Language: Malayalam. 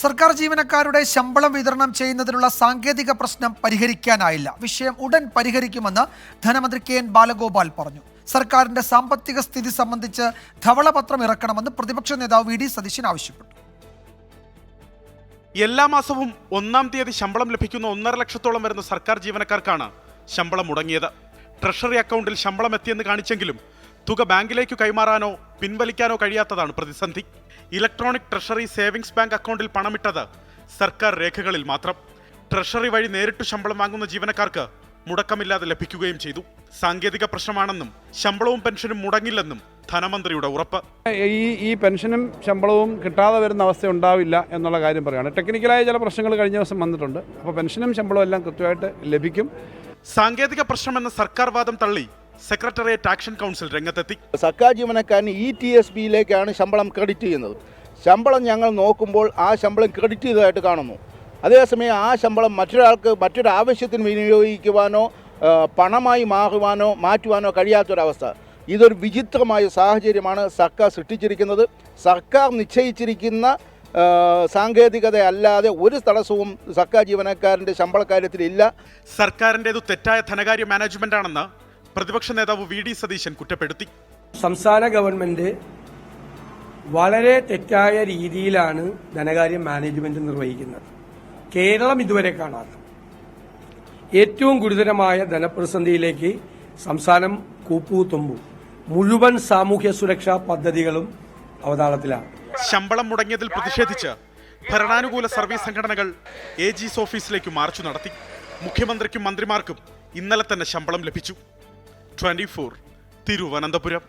സർക്കാർ ജീവനക്കാരുടെ ശമ്പളം വിതരണം ചെയ്യുന്നതിനുള്ള സാങ്കേതിക പ്രശ്നം പരിഹരിക്കാനായില്ല. വിഷയം ഉടൻ പരിഹരിക്കുമെന്ന് ധനമന്ത്രി കെ എൻ ബാലഗോപാൽ പറഞ്ഞു. സർക്കാരിന്റെ സാമ്പത്തിക സ്ഥിതി സംബന്ധിച്ച് ധവളപത്രം ഇറക്കണമെന്ന് പ്രതിപക്ഷ നേതാവ് വി ഡി സതീശൻ ആവശ്യപ്പെട്ടു. എല്ലാ മാസവും 1-ാം തീയതി ശമ്പളം ലഭിക്കുന്ന 1.5 ലക്ഷത്തോളം വരുന്ന സർക്കാർ ജീവനക്കാർക്കാണ് ശമ്പളം മുടങ്ങിയത്. ട്രഷറി അക്കൗണ്ടിൽ ശമ്പളം എത്തിയെന്ന് കാണിച്ചെങ്കിലും തുക ബാങ്കിലേക്ക് കൈമാറാനോ പിൻവലിക്കാനോ കഴിയാത്തതാണ് പ്രതിസന്ധി. ഇലക്ട്രോണിക് ട്രഷറി സേവിങ്സ് ബാങ്ക് അക്കൗണ്ടിൽ പണമിട്ടത് സർക്കാർ രേഖകളിൽ മാത്രം. ട്രഷറി വഴി നേരിട്ട് ശമ്പളം വാങ്ങുന്ന ജീവനക്കാർക്ക് മുടക്കമില്ലാതെ ലഭിക്കുകയും ചെയ്തു. സാങ്കേതിക പ്രശ്നമാണെന്നും ശമ്പളവും പെൻഷനും മുടങ്ങില്ലെന്നും ധനമന്ത്രിയുടെ ഉറപ്പ്. ഈ പെൻഷനും ശമ്പളവും കിട്ടാതെ വരുന്ന അവസ്ഥ ഉണ്ടാവില്ല എന്നുള്ള കാര്യം പറയുകയാണ്. ടെക്നിക്കലായ ചില പ്രശ്നങ്ങൾ കഴിഞ്ഞ ദിവസം വന്നിട്ടുണ്ട്. അപ്പോൾ പെൻഷനും ശമ്പളവും എല്ലാം കൃത്യമായിട്ട് ലഭിക്കും. സാങ്കേതിക പ്രശ്നമെന്ന സർക്കാർ വാദം തള്ളി സെക്രട്ടേറിയറ്റ് ആക്ഷൻ കൗൺസിൽ രംഗത്തെത്തി. സർക്കാർ ജീവനക്കാരന് ETSBയിലേക്കാണ് ശമ്പളം ക്രെഡിറ്റ് ചെയ്യുന്നത്. ശമ്പളം ഞങ്ങൾ നോക്കുമ്പോൾ ആ ശമ്പളം ക്രെഡിറ്റ് ചെയ്തതായിട്ട് കാണുന്നു. അതേസമയം ആ ശമ്പളം മറ്റൊരാൾക്ക് മറ്റൊരു ആവശ്യത്തിന് വിനിയോഗിക്കുവാനോ പണമായി മാറ്റുവാനോ കഴിയാത്തൊരവസ്ഥ. ഇതൊരു വിചിത്രമായ സാഹചര്യമാണ് സർക്കാർ സൃഷ്ടിച്ചിരിക്കുന്നത്. സർക്കാർ നിശ്ചയിച്ചിരിക്കുന്ന സാങ്കേതികത അല്ലാതെ ഒരു തടസ്സവും സർക്കാർ ജീവനക്കാരൻ്റെ ശമ്പള കാര്യത്തിലില്ല. സർക്കാരിൻ്റെതു തെറ്റായ ധനകാര്യ മാനേജ്മെന്റാണെന്ന് പ്രതിപക്ഷ നേതാവ് വി ഡി സതീശൻ കുറ്റപ്പെടുത്തി. സംസ്ഥാന ഗവൺമെന്റ് വളരെ തെറ്റായ രീതിയിലാണ് ധനകാര്യ മാനേജ്മെന്റ് നിർവഹിക്കുന്നത്. കേരളം ഇതുവരെ കാണാത്ത ഏറ്റവും ഗുരുതരമായ ധനപ്രതിസന്ധിയിലേക്ക് സംസ്ഥാനം കൂപ്പുകുത്തുമ്പോൾ മുഴുവൻ സാമൂഹ്യ സുരക്ഷാ പദ്ധതികളും അവതാളത്തിലാണ്. ശമ്പളം മുടങ്ങിയതിൽ പ്രതിഷേധിച്ച് ഭരണാനുകൂല സർവീസ് സംഘടനകൾ AG's ഓഫീസിലേക്ക് മാർച്ച് നടത്തി. മുഖ്യമന്ത്രിക്കും മന്ത്രിമാർക്കും ഇന്നലെ തന്നെ ശമ്പളം ലഭിച്ചു. 24 തിരുവനന്തപുരം.